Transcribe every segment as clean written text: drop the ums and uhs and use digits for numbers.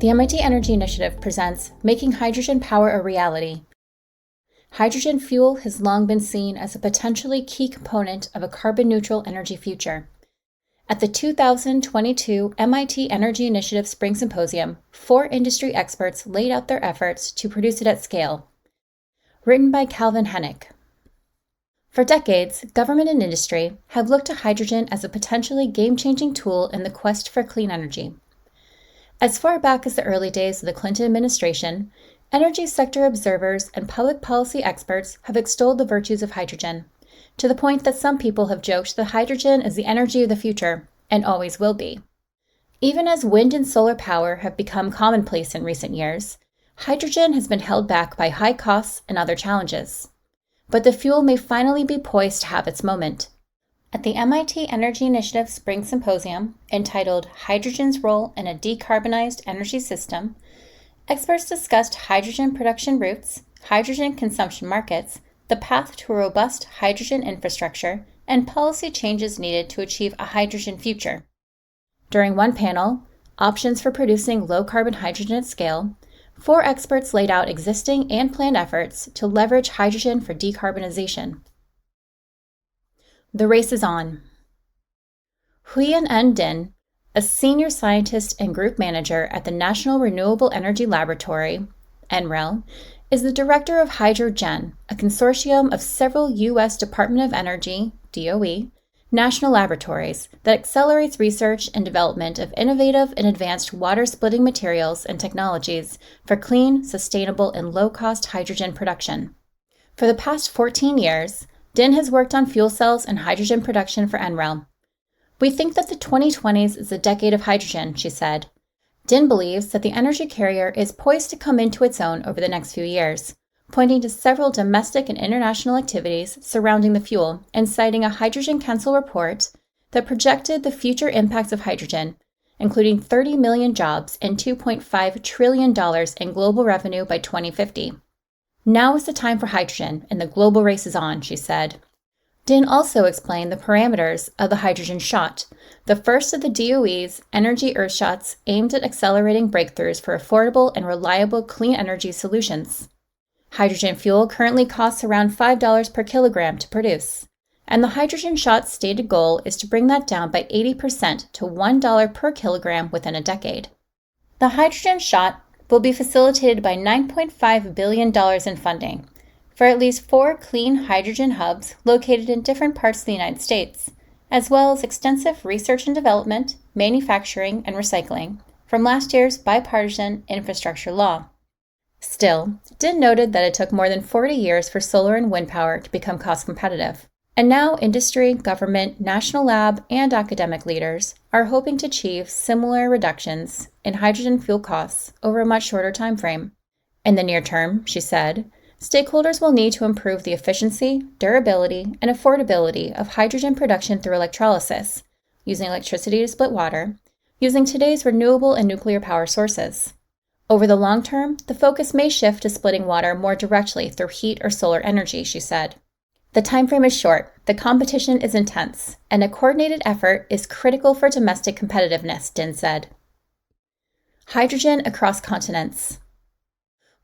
The MIT Energy Initiative presents Making Hydrogen Power a Reality. Hydrogen fuel has long been seen as a potentially key component of a carbon-neutral energy future. At the 2022 MIT Energy Initiative Spring Symposium, 4 industry experts laid out their efforts to produce it at scale. Written by Calvin Hennick. For decades, government and industry have looked to hydrogen as a potentially game-changing tool in the quest for clean energy. As far back as the early days of the Clinton administration, energy sector observers and public policy experts have extolled the virtues of hydrogen, to the point that some people have joked that hydrogen is the energy of the future, and always will be. Even as wind and solar power have become commonplace in recent years, hydrogen has been held back by high costs and other challenges. But the fuel may finally be poised to have its moment. At the MIT Energy Initiative Spring Symposium, entitled Hydrogen's Role in a Decarbonized Energy System, experts discussed hydrogen production routes, hydrogen consumption markets, the path to a robust hydrogen infrastructure, and policy changes needed to achieve a hydrogen future. During one panel, Options for Producing Low-Carbon Hydrogen at Scale, 4 experts laid out existing and planned efforts to leverage hydrogen for decarbonization. The race is on. Huyen N. Din, a senior scientist and group manager at the National Renewable Energy Laboratory, NREL, is the director of HydroGen, a consortium of several U.S. Department of Energy, DOE, national laboratories that accelerates research and development of innovative and advanced water-splitting materials and technologies for clean, sustainable, and low-cost hydrogen production. For the past 14 years, Din has worked on fuel cells and hydrogen production for NREL. We think that the 2020s is the decade of hydrogen, she said. Din believes that the energy carrier is poised to come into its own over the next few years, pointing to several domestic and international activities surrounding the fuel and citing a Hydrogen Council report that projected the future impacts of hydrogen, including 30 million jobs and $2.5 trillion in global revenue by 2050. Now is the time for hydrogen, and the global race is on, she said. Din also explained the parameters of the hydrogen shot, the first of the DOE's energy earthshots aimed at accelerating breakthroughs for affordable and reliable clean energy solutions. Hydrogen fuel currently costs around $5 per kilogram to produce, and the hydrogen shot's stated goal is to bring that down by 80% to $1 per kilogram within a decade. The hydrogen shot will be facilitated by $9.5 billion in funding for at least 4 clean hydrogen hubs located in different parts of the United States, as well as extensive research and development, manufacturing, and recycling from last year's bipartisan infrastructure law. Still, Din noted that it took more than 40 years for solar and wind power to become cost competitive. And now industry, government, national lab, and academic leaders are hoping to achieve similar reductions in hydrogen fuel costs over a much shorter time frame. In the near term, she said, stakeholders will need to improve the efficiency, durability, and affordability of hydrogen production through electrolysis, using electricity to split water, using today's renewable and nuclear power sources. Over the long term, the focus may shift to splitting water more directly through heat or solar energy, she said. The timeframe is short, the competition is intense, and a coordinated effort is critical for domestic competitiveness, Din said. Hydrogen across continents.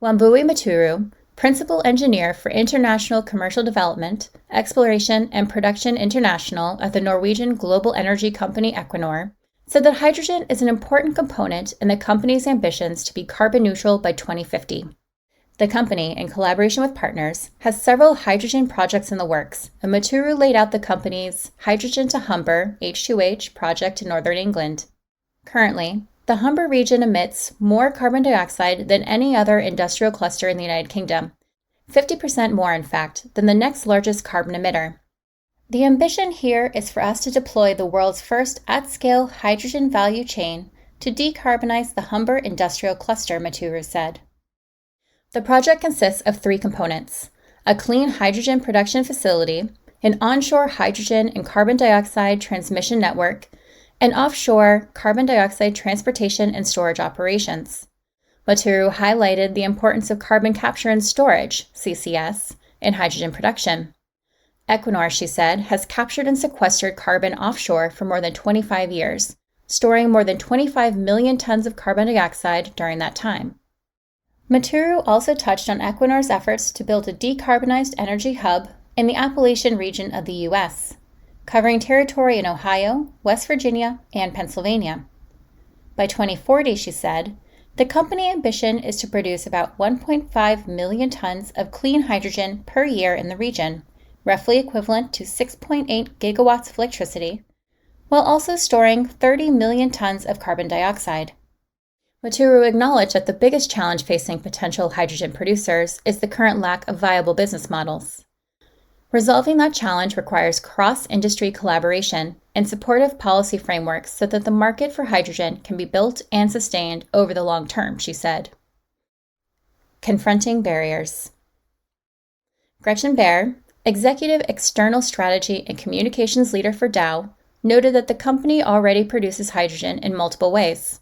Wambui Maturu, Principal Engineer for International Commercial Development, Exploration and Production International at the Norwegian global energy company Equinor, said that hydrogen is an important component in the company's ambitions to be carbon neutral by 2050. The company, in collaboration with partners, has several hydrogen projects in the works, and Maturu laid out the company's Hydrogen to Humber H2H project in northern England. Currently, the Humber region emits more carbon dioxide than any other industrial cluster in the United Kingdom, 50% more, in fact, than the next largest carbon emitter. The ambition here is for us to deploy the world's first at-scale hydrogen value chain to decarbonize the Humber industrial cluster, Maturu said. The project consists of 3 components: a clean hydrogen production facility, an onshore hydrogen and carbon dioxide transmission network, and offshore carbon dioxide transportation and storage operations. Maturu highlighted the importance of carbon capture and storage, CCS, in hydrogen production. Equinor, she said, has captured and sequestered carbon offshore for more than 25 years, storing more than 25 million tons of carbon dioxide during that time. MITEI also touched on Equinor's efforts to build a decarbonized energy hub in the Appalachian region of the U.S., covering territory in Ohio, West Virginia, and Pennsylvania. By 2040, she said, the company ambition is to produce about 1.5 million tons of clean hydrogen per year in the region, roughly equivalent to 6.8 gigawatts of electricity, while also storing 30 million tons of carbon dioxide. MITEI acknowledged that the biggest challenge facing potential hydrogen producers is the current lack of viable business models. Resolving that challenge requires cross-industry collaboration and supportive policy frameworks so that the market for hydrogen can be built and sustained over the long term, she said. Confronting barriers. Gretchen Baer, Executive External Strategy and Communications Leader for Dow, noted that the company already produces hydrogen in multiple ways.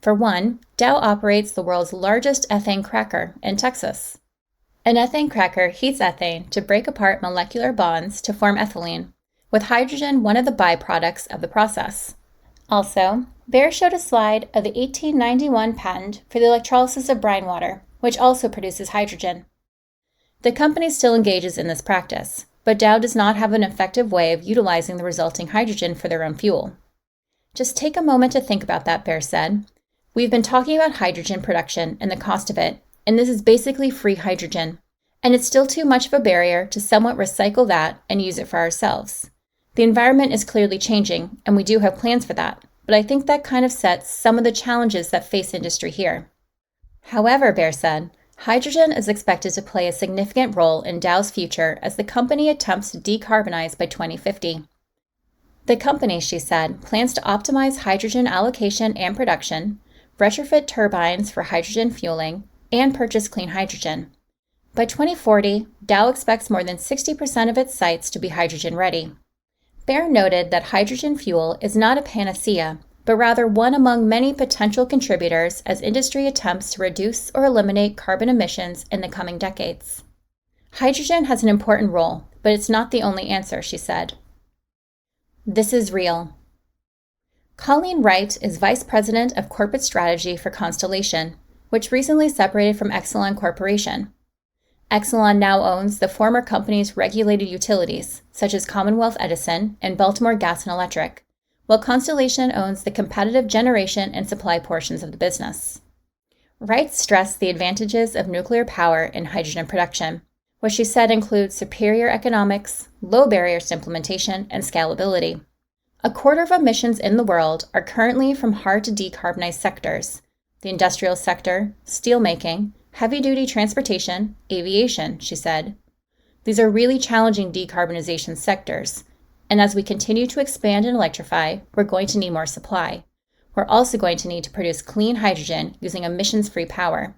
For one, Dow operates the world's largest ethane cracker in Texas. An ethane cracker heats ethane to break apart molecular bonds to form ethylene, with hydrogen one of the byproducts of the process. Also, Baer showed a slide of the 1891 patent for the electrolysis of brine water, which also produces hydrogen. The company still engages in this practice, but Dow does not have an effective way of utilizing the resulting hydrogen for their own fuel. Just take a moment to think about that, Baer said. We've been talking about hydrogen production and the cost of it, and this is basically free hydrogen, and it's still too much of a barrier to somewhat recycle that and use it for ourselves. The environment is clearly changing, and we do have plans for that, but I think that kind of sets some of the challenges that face industry here. However, Baer said, hydrogen is expected to play a significant role in Dow's future as the company attempts to decarbonize by 2050. The company, she said, plans to optimize hydrogen allocation and production, retrofit turbines for hydrogen fueling, and purchase clean hydrogen. By 2040, Dow expects more than 60% of its sites to be hydrogen ready. Baer noted that hydrogen fuel is not a panacea, but rather one among many potential contributors as industry attempts to reduce or eliminate carbon emissions in the coming decades. Hydrogen has an important role, but it's not the only answer, she said. This is real. Colleen Wright is Vice President of Corporate Strategy for Constellation, which recently separated from Exelon Corporation. Exelon now owns the former company's regulated utilities, such as Commonwealth Edison and Baltimore Gas and Electric, while Constellation owns the competitive generation and supply portions of the business. Wright stressed the advantages of nuclear power in hydrogen production, which she said includes superior economics, low barriers to implementation, and scalability. A quarter of emissions in the world are currently from hard-to-decarbonize sectors: the industrial sector, steelmaking, heavy-duty transportation, aviation, she said. These are really challenging decarbonization sectors, and as we continue to expand and electrify, we're going to need more supply. We're also going to need to produce clean hydrogen using emissions-free power.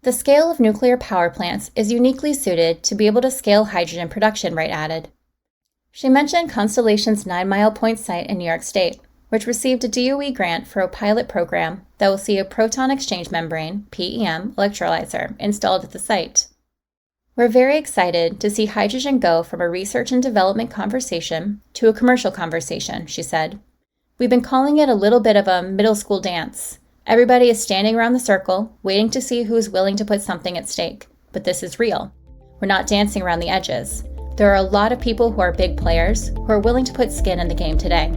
The scale of nuclear power plants is uniquely suited to be able to scale hydrogen production, Wright added. She mentioned Constellation's 9 Mile Point site in New York State, which received a DOE grant for a pilot program that will see a proton exchange membrane, PEM, electrolyzer installed at the site. We're very excited to see hydrogen go from a research and development conversation to a commercial conversation, she said. We've been calling it a little bit of a middle school dance. Everybody is standing around the circle, waiting to see who is willing to put something at stake. But this is real. We're not dancing around the edges. There are a lot of people who are big players who are willing to put skin in the game today.